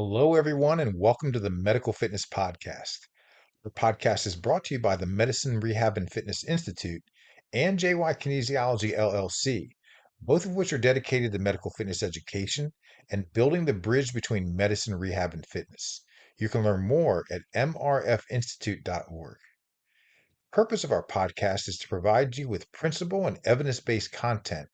Hello, everyone, and welcome to the Medical Fitness Podcast. The podcast is brought to you by the Medicine, Rehab, and Fitness Institute and JY Kinesiology LLC, both of which are dedicated to medical fitness education and building the bridge between medicine, rehab, and fitness. You can learn more at mrfinstitute.org. The purpose of our podcast is to provide you with principle and evidence-based content,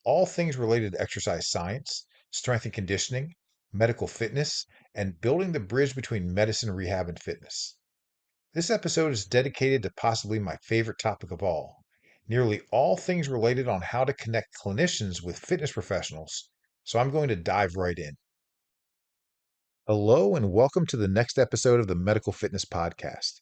all things related to exercise science, strength and conditioning, medical fitness, and building the bridge between medicine, rehab, and fitness. This episode is dedicated to possibly my favorite topic of all, nearly all things related on how to connect clinicians with fitness professionals. So I'm going to dive right in. Hello, and welcome to the next episode of the Medical Fitness Podcast.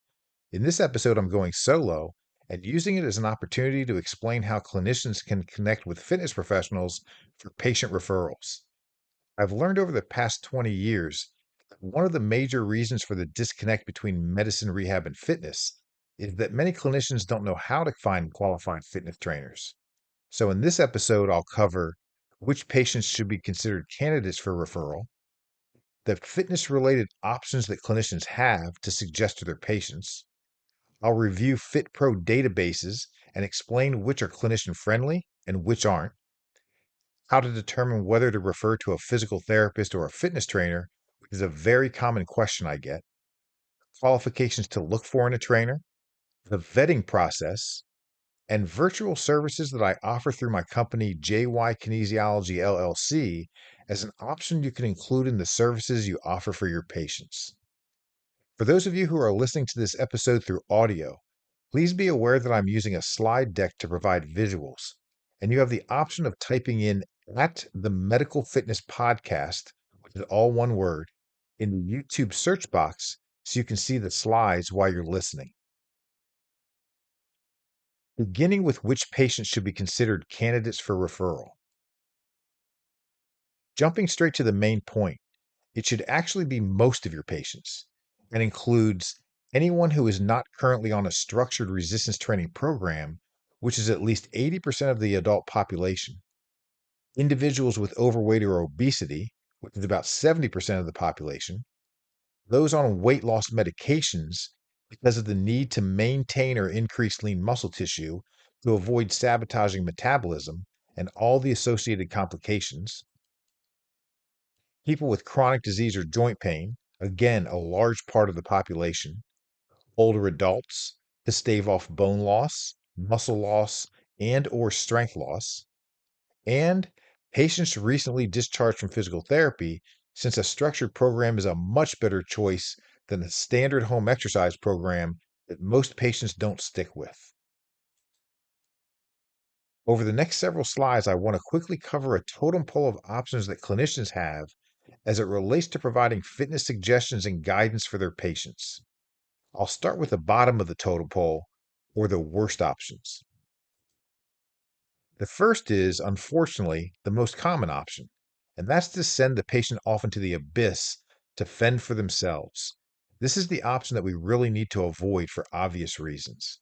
In this episode, I'm going solo and using it as an opportunity to explain how clinicians can connect with fitness professionals for patient referrals. I've learned over the past 20 years that one of the major reasons for the disconnect between medicine, rehab, and fitness is that many clinicians don't know how to find qualified fitness trainers. So, in this episode, I'll cover which patients should be considered candidates for referral, the fitness related options that clinicians have to suggest to their patients. I'll review FitPro databases and explain which are clinician friendly and which aren't, how to determine whether to refer to a physical therapist or a fitness trainer, which is a very common question I get, qualifications to look for in a trainer, the vetting process, and virtual services that I offer through my company JY Kinesiology LLC as an option you can include in the services you offer for your patients. For those of you who are listening to this episode through audio, please be aware that I'm using a slide deck to provide visuals, and you have the option of typing in at the Medical Fitness Podcast, which is all one word, in the YouTube search box so you can see the slides while you're listening. Beginning with which patients should be considered candidates for referral. Jumping straight to the main point, it should actually be most of your patients and includes anyone who is not currently on a structured resistance training program, which is at least 80% of the adult population, individuals with overweight or obesity, which is about 70% of the population, those on weight loss medications because of the need to maintain or increase lean muscle tissue to avoid sabotaging metabolism and all the associated complications, people with chronic disease or joint pain, again, a large part of the population, older adults to stave off bone loss, muscle loss, and or strength loss, and patients recently discharged from physical therapy, since a structured program is a much better choice than a standard home exercise program that most patients don't stick with. Over the next several slides, I want to quickly cover a totem pole of options that clinicians have as it relates to providing fitness suggestions and guidance for their patients. I'll start with the bottom of the totem pole, or the worst options. The first is, unfortunately, the most common option, and that's to send the patient off into the abyss to fend for themselves. This is the option that we really need to avoid for obvious reasons.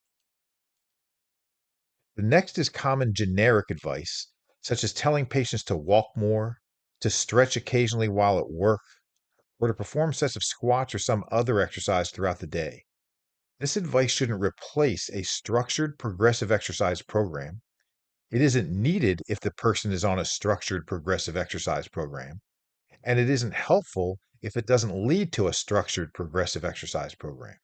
The next is common generic advice, such as telling patients to walk more, to stretch occasionally while at work, or to perform sets of squats or some other exercise throughout the day. This advice shouldn't replace a structured progressive exercise program. It isn't needed if the person is on a structured progressive exercise program, and it isn't helpful if it doesn't lead to a structured progressive exercise program.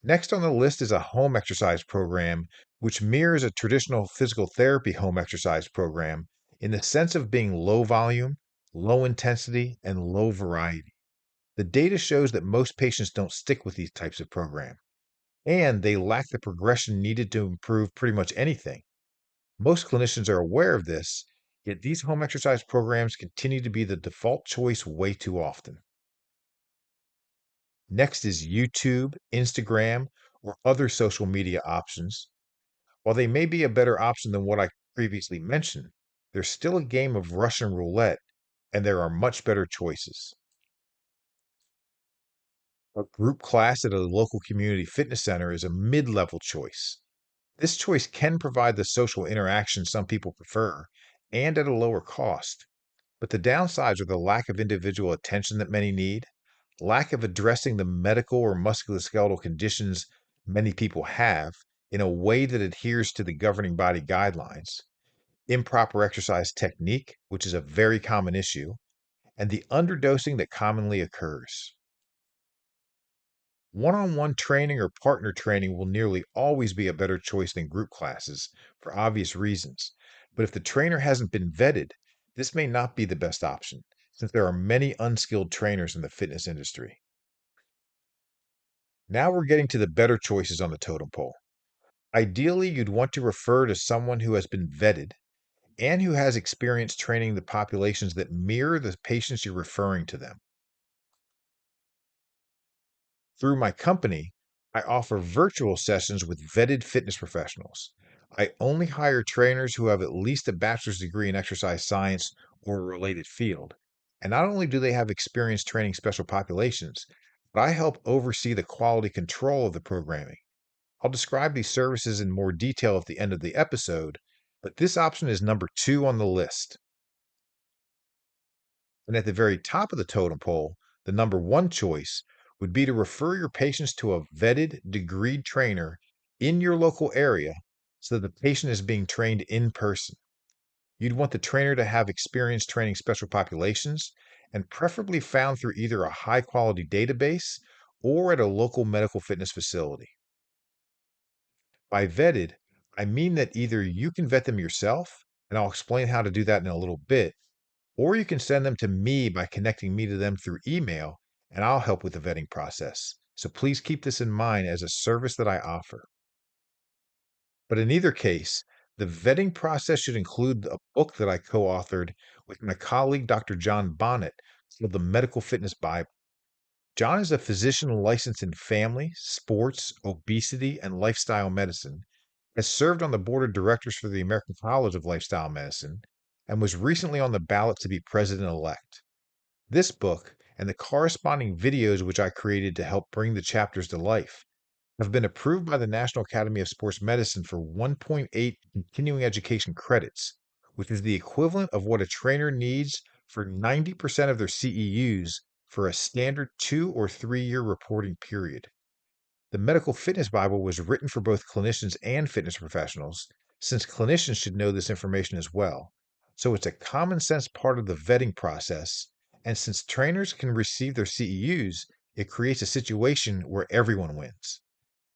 Next on the list is a home exercise program, which mirrors a traditional physical therapy home exercise program in the sense of being low volume, low intensity, and low variety. The data shows that most patients don't stick with these types of programs, and they lack the progression needed to improve pretty much anything. Most clinicians are aware of this, yet these home exercise programs continue to be the default choice way too often. Next is YouTube, Instagram, or other social media options. While they may be a better option than what I previously mentioned, there's still a game of Russian roulette, and there are much better choices. A group class at a local community fitness center is a mid-level choice. This choice can provide the social interaction some people prefer and at a lower cost. But the downsides are the lack of individual attention that many need, lack of addressing the medical or musculoskeletal conditions many people have in a way that adheres to the governing body guidelines, improper exercise technique, which is a very common issue, and the underdosing that commonly occurs. One-on-one training or partner training will nearly always be a better choice than group classes for obvious reasons. But if the trainer hasn't been vetted, this may not be the best option, since there are many unskilled trainers in the fitness industry. Now we're getting to the better choices on the totem pole. Ideally, you'd want to refer to someone who has been vetted and who has experience training the populations that mirror the patients you're referring to them. Through my company, I offer virtual sessions with vetted fitness professionals. I only hire trainers who have at least a bachelor's degree in exercise science or a related field. And not only do they have experience training special populations, but I help oversee the quality control of the programming. I'll describe these services in more detail at the end of the episode, but this option is number 2 on the list. And at the very top of the totem pole, the number 1 choice would be to refer your patients to a vetted, degreed trainer in your local area so that the patient is being trained in person. You'd want the trainer to have experience training special populations and preferably found through either a high quality database or at a local medical fitness facility. By vetted, I mean that either you can vet them yourself, and I'll explain how to do that in a little bit, or you can send them to me by connecting me to them through email, and I'll help with the vetting process. So please keep this in mind as a service that I offer. But in either case, the vetting process should include a book that I co authored with my colleague, Dr. John Bonnet, called the Medical Fitness Bible. John is a physician licensed in family, sports, obesity, and lifestyle medicine, has served on the board of directors for the American College of Lifestyle Medicine, and was recently on the ballot to be president elect. This book and the corresponding videos which I created to help bring the chapters to life have been approved by the National Academy of Sports Medicine for 1.8 continuing education credits, which is the equivalent of what a trainer needs for 90% of their CEUs for a standard 2 or 3 year reporting period. The Medical Fitness Bible was written for both clinicians and fitness professionals, since clinicians should know this information as well. So it's a common sense part of the vetting process, and since trainers can receive their CEUs, it creates a situation where everyone wins.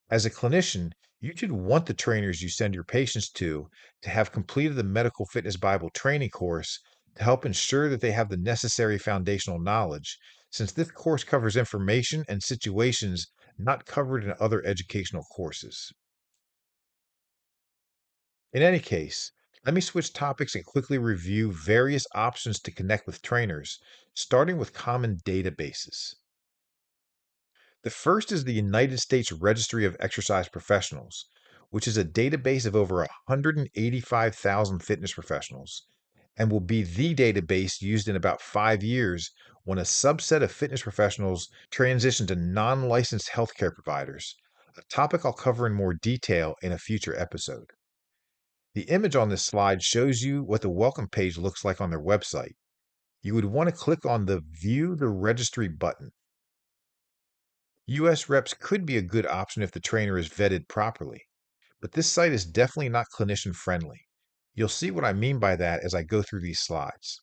As a clinician, you should want the trainers you send your patients to have completed the Medical Fitness Bible training course to help ensure that they have the necessary foundational knowledge, since this course covers information and situations not covered in other educational courses. In any case, let me switch topics and quickly review various options to connect with trainers, starting with common databases. The first is the United States Registry of Exercise Professionals, which is a database of over 185,000 fitness professionals and will be the database used in about 5 years when a subset of fitness professionals transition to non licensed healthcare providers, a topic I'll cover in more detail in a future episode. The image on this slide shows you what the welcome page looks like on their website. You would want to click on the View the Registry button. US reps could be a good option if the trainer is vetted properly, but this site is definitely not clinician friendly. You'll see what I mean by that as I go through these slides.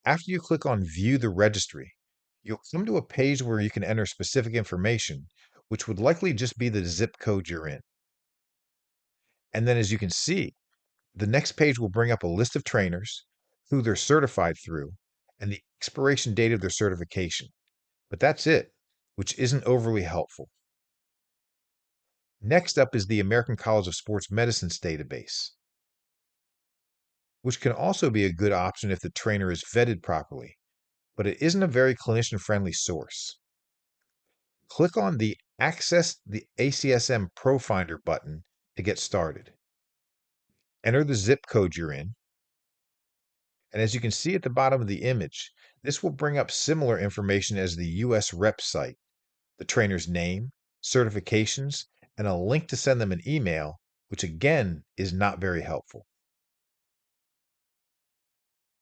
After you click on View the Registry, you'll come to a page where you can enter specific information, which would likely just be the zip code you're in. And then as you can see, the next page will bring up a list of trainers, who they're certified through, and the expiration date of their certification. But that's it, which isn't overly helpful. Next up is the American College of Sports Medicine's database, which can also be a good option if the trainer is vetted properly, but it isn't a very clinician-friendly source. Click on the Access the ACSM ProFinder button to get started. Enter the zip code you're in, and as you can see at the bottom of the image, this will bring up similar information as the US Rep site, the trainer's name, certifications, and a link to send them an email, which again is not very helpful.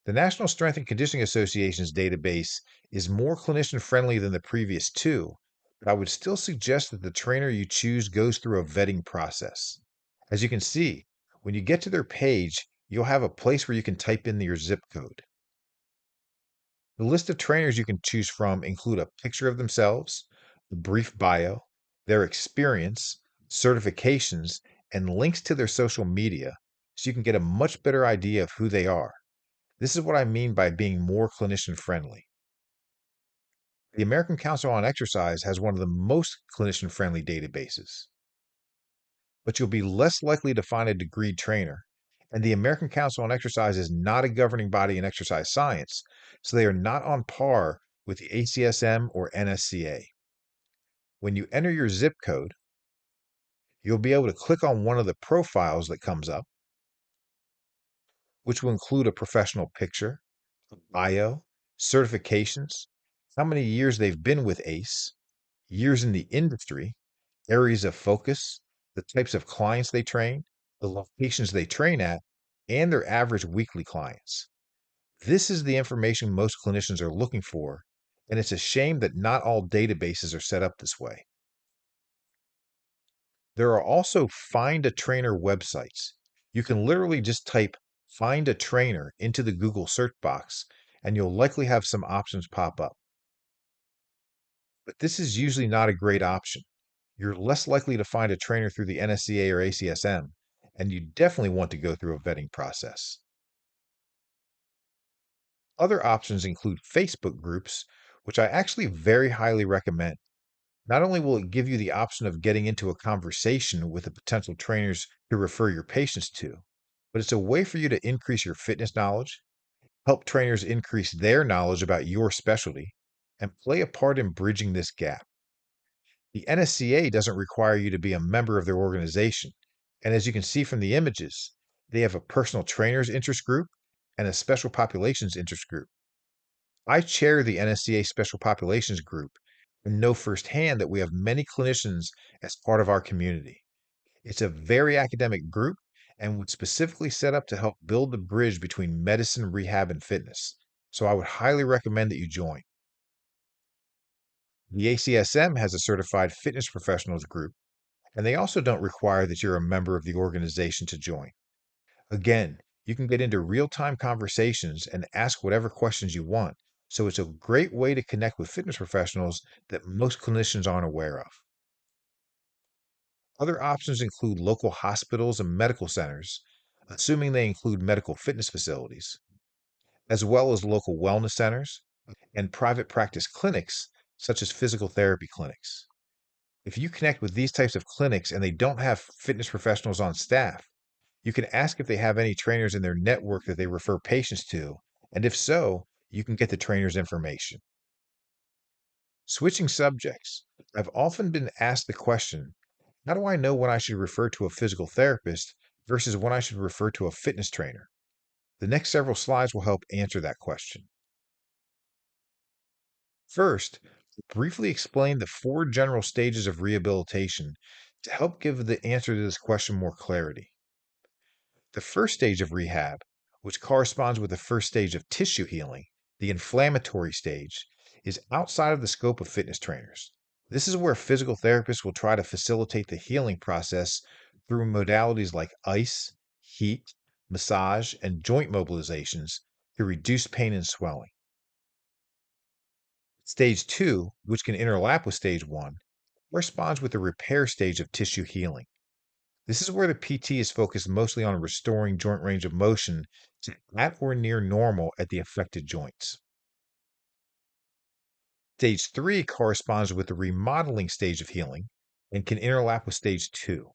The National Strength and Conditioning Association's database is more clinician friendly than the previous two, but I would still suggest that the trainer you choose goes through a vetting process. As you can see, when you get to their page, you'll have a place where you can type in your zip code. The list of trainers you can choose from include a picture of themselves, a brief bio, their experience, certifications, and links to their social media so you can get a much better idea of who they are. This is what I mean by being more clinician friendly. The American Council on Exercise has one of the most clinician friendly databases, but you'll be less likely to find a degreed trainer. And the American Council on Exercise is not a governing body in exercise science, so they are not on par with the ACSM or NSCA. When you enter your zip code, you'll be able to click on one of the profiles that comes up, which will include a professional picture, a bio, certifications, how many years they've been with ACE, years in the industry, areas of focus, the types of clients they train, the locations they train at, and their average weekly clients. This is the information most clinicians are looking for, and it's a shame that not all databases are set up this way. There are also find a trainer websites. You can literally just type find a trainer into the Google search box, and you'll likely have some options pop up. But this is usually not a great option. You're less likely to find a trainer through the NSCA or ACSM, and you definitely want to go through a vetting process. Other options include Facebook groups, which I actually very highly recommend. Not only will it give you the option of getting into a conversation with the potential trainers to refer your patients to, but it's a way for you to increase your fitness knowledge, help trainers increase their knowledge about your specialty, and play a part in bridging this gap. The NSCA doesn't require you to be a member of their organization, and as you can see from the images, they have a personal trainers interest group and a special populations interest group. I chair the NSCA Special Populations Group and know firsthand that we have many clinicians as part of our community. It's a very academic group and was specifically set up to help build the bridge between medicine, rehab, and fitness. So I would highly recommend that you join. The ACSM has a certified fitness professionals group, and they also don't require that you're a member of the organization to join. Again, you can get into real time conversations and ask whatever questions you want. So it's a great way to connect with fitness professionals that most clinicians aren't aware of. Other options include local hospitals and medical centers, assuming they include medical fitness facilities, as well as local wellness centers and private practice clinics, such as physical therapy clinics. If you connect with these types of clinics and they don't have fitness professionals on staff, you can ask if they have any trainers in their network that they refer patients to, and if so, you can get the trainer's information. Switching subjects, I've often been asked the question, how do I know when I should refer to a physical therapist versus when I should refer to a fitness trainer? The next several slides will help answer that question. First, briefly explain the four general stages of rehabilitation to help give the answer to this question more clarity. The first stage of rehab, which corresponds with the first stage of tissue healing, the inflammatory stage, is outside of the scope of fitness trainers. This is where physical therapists will try to facilitate the healing process through modalities like ice, heat, massage, and joint mobilizations to reduce pain and swelling. Stage 2, which can interlap with stage 1, corresponds with the repair stage of tissue healing. This is where the PT is focused mostly on restoring joint range of motion to at or near normal at the affected joints. Stage 3 corresponds with the remodeling stage of healing and can interlap with stage 2.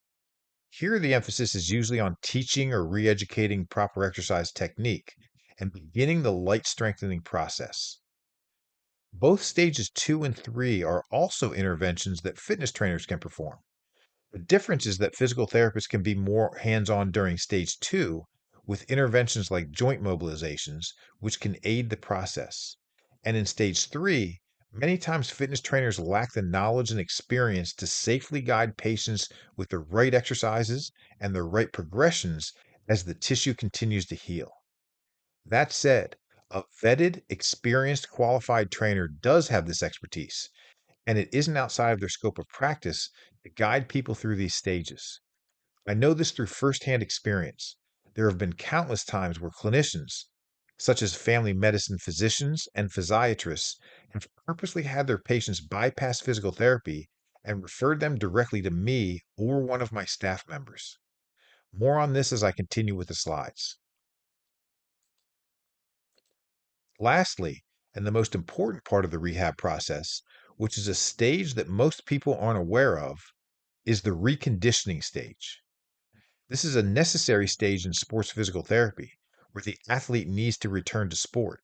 Here, the emphasis is usually on teaching or re educating proper exercise technique and beginning the light strengthening process. Both stages 2 and 3 are also interventions that fitness trainers can perform. The difference is that physical therapists can be more hands on during stage 2 with interventions like joint mobilizations, which can aid the process. And in stage 3, many times fitness trainers lack the knowledge and experience to safely guide patients with the right exercises and the right progressions as the tissue continues to heal. That said, a vetted, experienced, qualified trainer does have this expertise, and it isn't outside of their scope of practice to guide people through these stages. I know this through firsthand experience. There have been countless times where clinicians, such as family medicine physicians and physiatrists, have purposely had their patients bypass physical therapy and referred them directly to me or one of my staff members. More on this as I continue with the slides. Lastly, and the most important part of the rehab process, which is a stage that most people aren't aware of, is the reconditioning stage. This is a necessary stage in sports physical therapy where the athlete needs to return to sport.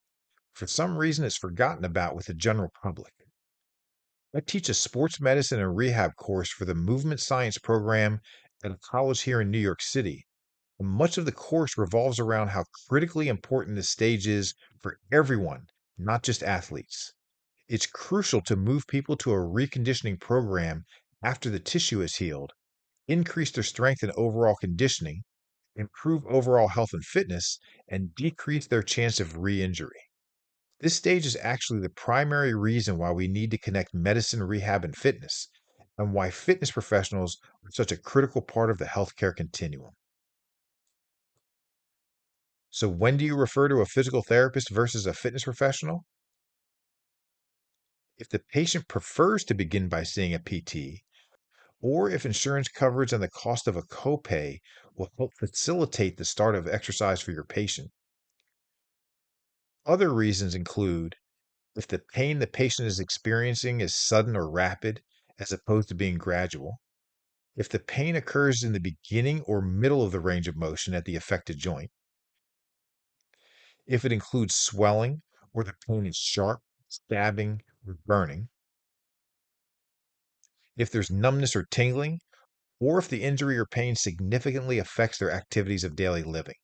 For some reason, it's forgotten about with the general public. I teach a sports medicine and rehab course for the movement science program at a college here in New York City. And much of the course revolves around how critically important this stage is for everyone, not just athletes. It's crucial to move people to a reconditioning program after the tissue is healed, increase their strength and overall conditioning, improve overall health and fitness, and decrease their chance of re injury. This stage is actually the primary reason why we need to connect medicine, rehab, and fitness, and why fitness professionals are such a critical part of the healthcare continuum. So, when do you refer to a physical therapist versus a fitness professional? If the patient prefers to begin by seeing a PT, or if insurance coverage and the cost of a copay will help facilitate the start of exercise for your patient. Other reasons include if the pain the patient is experiencing is sudden or rapid, as opposed to being gradual, if the pain occurs in the beginning or middle of the range of motion at the affected joint, if it includes swelling or the pain is sharp, stabbing, or burning, if there's numbness or tingling, or if the injury or pain significantly affects their activities of daily living.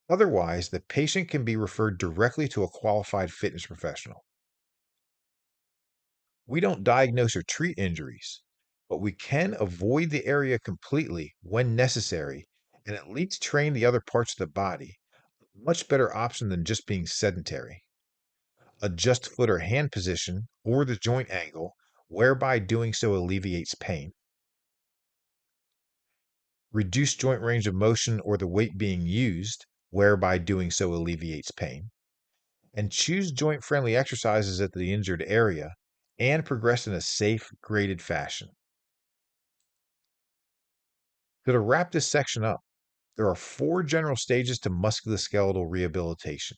Otherwise, the patient can be referred directly to a qualified fitness professional. We don't diagnose or treat injuries, but we can avoid the area completely when necessary and at least train the other parts of the body. A much better option than just being sedentary. Adjust foot or hand position or the joint angle, whereby doing so alleviates pain. Reduce joint range of motion or the weight being used, whereby doing so alleviates pain. And choose joint friendly exercises at the injured area and progress in a safe, graded fashion. So, to wrap this section up, there are four general stages to musculoskeletal rehabilitation.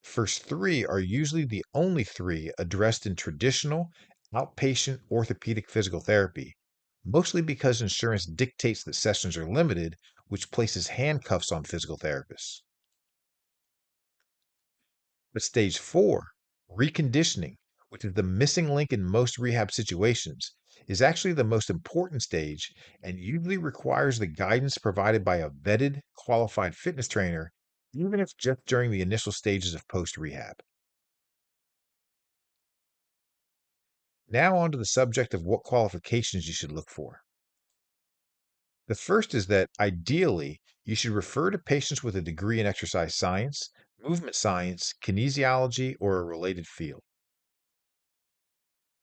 First three are usually the only three addressed in traditional outpatient orthopedic physical therapy, mostly because insurance dictates that sessions are limited, which places handcuffs on physical therapists. But stage four, reconditioning, which is the missing link in most rehab situations, is actually the most important stage and usually requires the guidance provided by a vetted, qualified fitness trainer, even if just during the initial stages of post rehab. Now, on to the subject of what qualifications you should look for. The first is that ideally, you should refer to patients with a degree in exercise science, movement science, kinesiology, or a related field.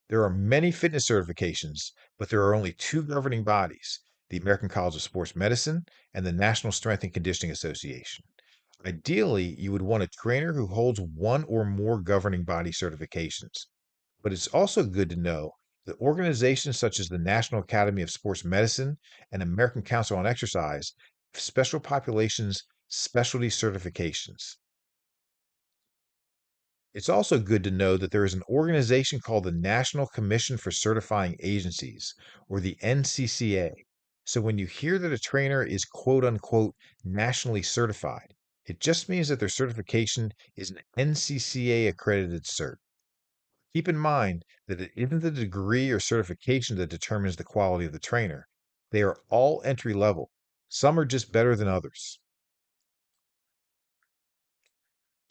There are many fitness certifications, but there are only two governing bodies, the American College of Sports Medicine and the National Strength and Conditioning Association. Ideally, you would want a trainer who holds one or more governing body certifications. But it's also good to know that organizations such as the National Academy of Sports Medicine and American Council on Exercise have special populations specialty certifications. It's also good to know that there is an organization called the National Commission for Certifying Agencies, or the NCCA. So when you hear that a trainer is quote unquote nationally certified, it just means that their certification is an NCCA accredited cert. Keep in mind that it isn't the degree or certification that determines the quality of the trainer. They are all entry level. Some are just better than others.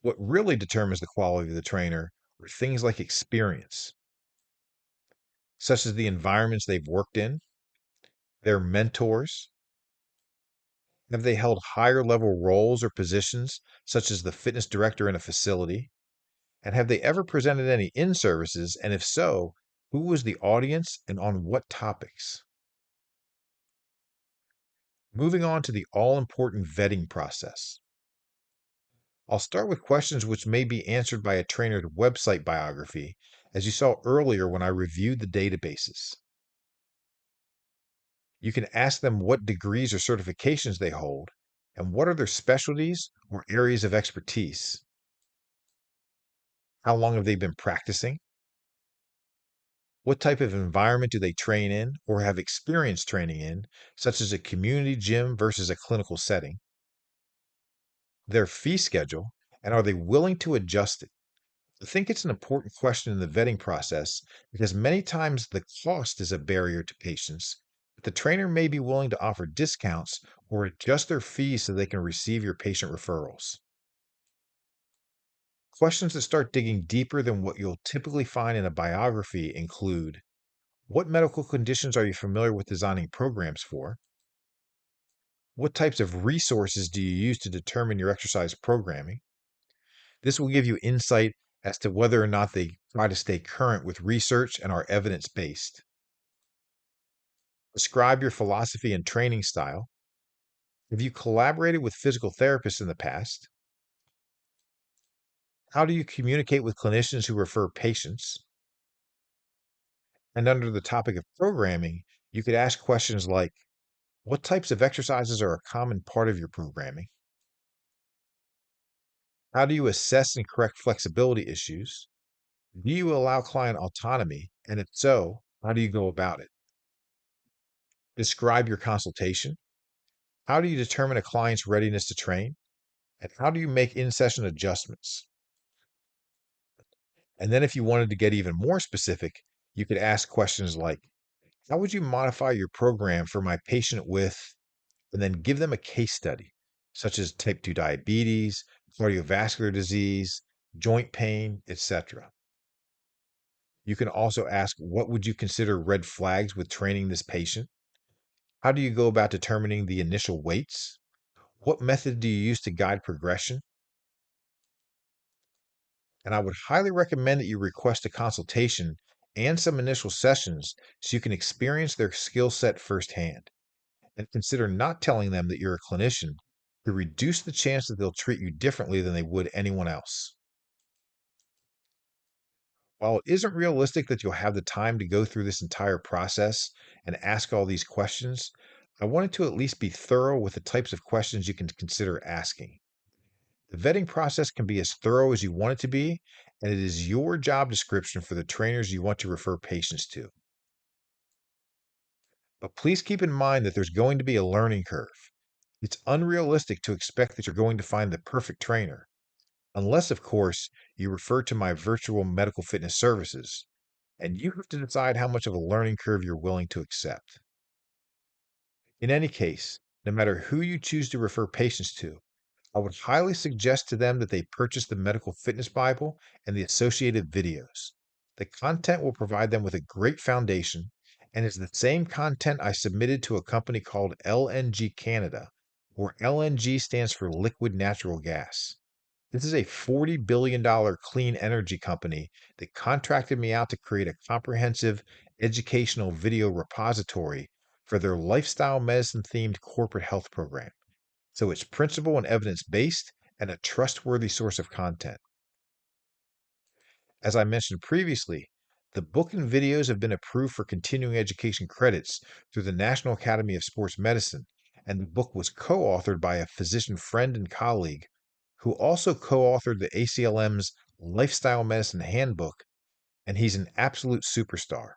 What really determines the quality of the trainer are things like experience, such as the environments they've worked in, their mentors, Have they held higher level roles or positions, such as the fitness director in a facility? And have they ever presented any in services? And if so, who was the audience and on what topics? Moving on to the all important vetting process. I'll start with questions which may be answered by a trainer's website biography, as you saw earlier when I reviewed the databases. You can ask them what degrees or certifications they hold, and what are their specialties or areas of expertise. How long have they been practicing? What type of environment do they train in or have experience training in, such as a community gym versus a clinical setting? Their fee schedule, and are they willing to adjust it? I think it's an important question in the vetting process because many times the cost is a barrier to patients, but the trainer may be willing to offer discounts or adjust their fees so they can receive your patient referrals. Questions that start digging deeper than what you'll typically find in a biography include: what medical conditions are you familiar with designing programs for? What types of resources do you use to determine your exercise programming? This will give you insight as to whether or not they try to stay current with research and are evidence based. Describe your philosophy and training style. Have you collaborated with physical therapists in the past? How do you communicate with clinicians who refer patients? And under the topic of programming, you could ask questions like: what types of exercises are a common part of your programming? How do you assess and correct flexibility issues? Do you allow client autonomy? And if so, how do you go about it? Describe your consultation. How do you determine a client's readiness to train? And how do you make in session adjustments? And then, if you wanted to get even more specific, you could ask questions like: how would you modify your program for my patient with, and then give them a case study, such as type 2 diabetes, cardiovascular disease, joint pain, etc. You can also ask: what would you consider red flags with training this patient? How do you go about determining the initial weights? What method do you use to guide progression? And I would highly recommend that you request a consultation and some initial sessions so you can experience their skill set firsthand. And consider not telling them that you're a clinician to reduce the chance that they'll treat you differently than they would anyone else. While it isn't realistic that you'll have the time to go through this entire process and ask all these questions, I wanted to at least be thorough with the types of questions you can consider asking. The vetting process can be as thorough as you want it to be, and it is your job description for the trainers you want to refer patients to. But please keep in mind that there's going to be a learning curve. It's unrealistic to expect that you're going to find the perfect trainer, unless, of course, you refer to my virtual medical fitness services, and you have to decide how much of a learning curve you're willing to accept. In any case, no matter who you choose to refer patients to, I would highly suggest to them that they purchase the Medical Fitness Bible and the associated videos. The content will provide them with a great foundation and is the same content I submitted to a company called LNG Canada, where LNG stands for liquid natural gas. This is a $40 billion clean energy company that contracted me out to create a comprehensive educational video repository for their lifestyle medicine themed corporate health program. So it's principle and evidence based and a trustworthy source of content. As I mentioned previously, the book and videos have been approved for continuing education credits through the National Academy of Sports Medicine, and the book was co authored by a physician friend and colleague who also co authored the ACLM's Lifestyle Medicine Handbook, and he's an absolute superstar.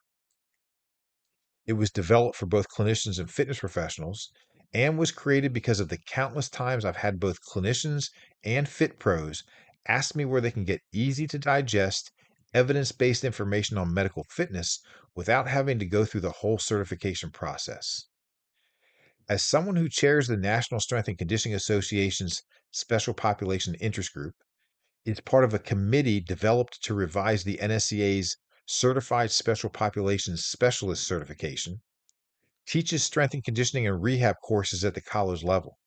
It was developed for both clinicians and fitness professionals and was created because of the countless times I've had both clinicians and fit pros ask me where they can get easy to digest, evidence based information on medical fitness without having to go through the whole certification process. As someone who chairs the National Strength and Conditioning Association's Special Population Interest Group, it's part of a committee developed to revise the NSCA's Certified Special Populations Specialist certification, teaches strength and conditioning and rehab courses at the college level,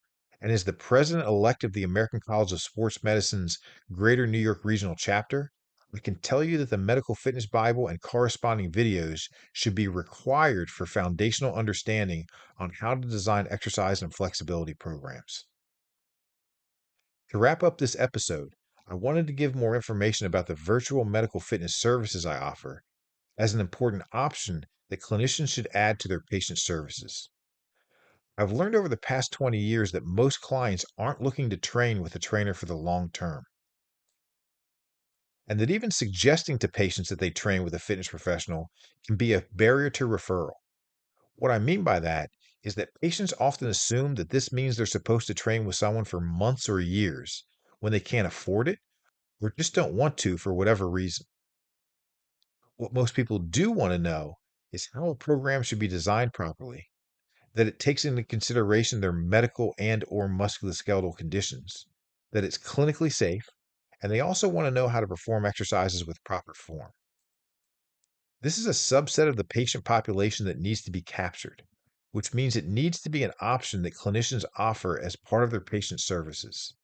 and is the president-elect of the American College of Sports Medicine's Greater New York Regional Chapter, I can tell you that the Medical Fitness Bible and corresponding videos should be required for foundational understanding on how to design exercise and flexibility programs. To wrap up this episode, I wanted to give more information about the virtual medical fitness services I offer as an important option that clinicians should add to their patient services. I've learned over the past 20 years that most clients aren't looking to train with a trainer for the long term, and that even suggesting to patients that they train with a fitness professional can be a barrier to referral. What I mean by that is that patients often assume that this means they're supposed to train with someone for months or years when they can't afford it or just don't want to for whatever reason. What most people do want to know is how a program should be designed properly, that it takes into consideration their medical and or musculoskeletal conditions, that it's clinically safe, and they also want to know how to perform exercises with proper form. This is a subset of the patient population that needs to be captured, which means it needs to be an option that clinicians offer as part of their patient services.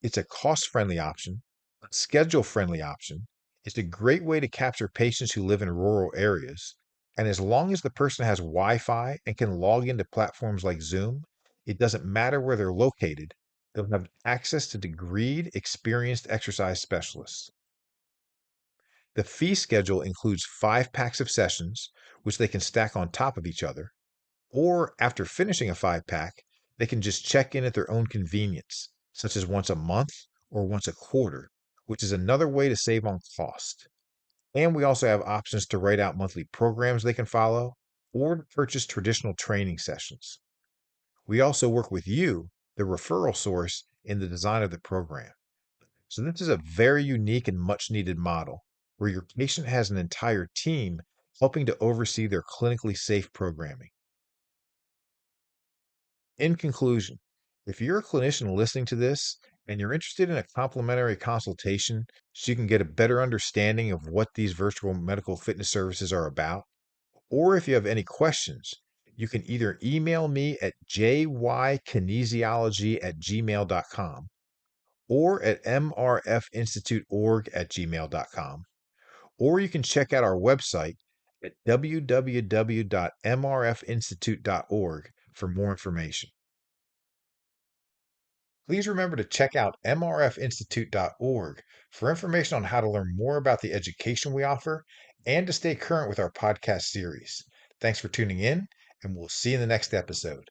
It's a cost-friendly option, a schedule-friendly option. It's a great way to capture patients who live in rural areas. And as long as the person has Wi-Fi and can log into platforms like Zoom, it doesn't matter where they're located. They'll have access to degreed, experienced exercise specialists. The fee schedule includes 5 packs of sessions, which they can stack on top of each other. Or after finishing a 5 pack, they can just check in at their own convenience, such as once a month or once a quarter, which is another way to save on cost. And we also have options to write out monthly programs they can follow or to purchase traditional training sessions. We also work with you, the referral source, in the design of the program. So this is a very unique and much needed model where your patient has an entire team helping to oversee their clinically safe programming. In conclusion, if you're a clinician listening to this and you're interested in a complimentary consultation so you can get a better understanding of what these virtual medical fitness services are about, or if you have any questions, you can either email me at jykinesiology@gmail.com or at mrfinstitute.org@gmail.com, or you can check out our website at www.mrfinstitute.org for more information. Please remember to check out mrfinstitute.org for information on how to learn more about the education we offer and to stay current with our podcast series. Thanks for tuning in, and we'll see you in the next episode.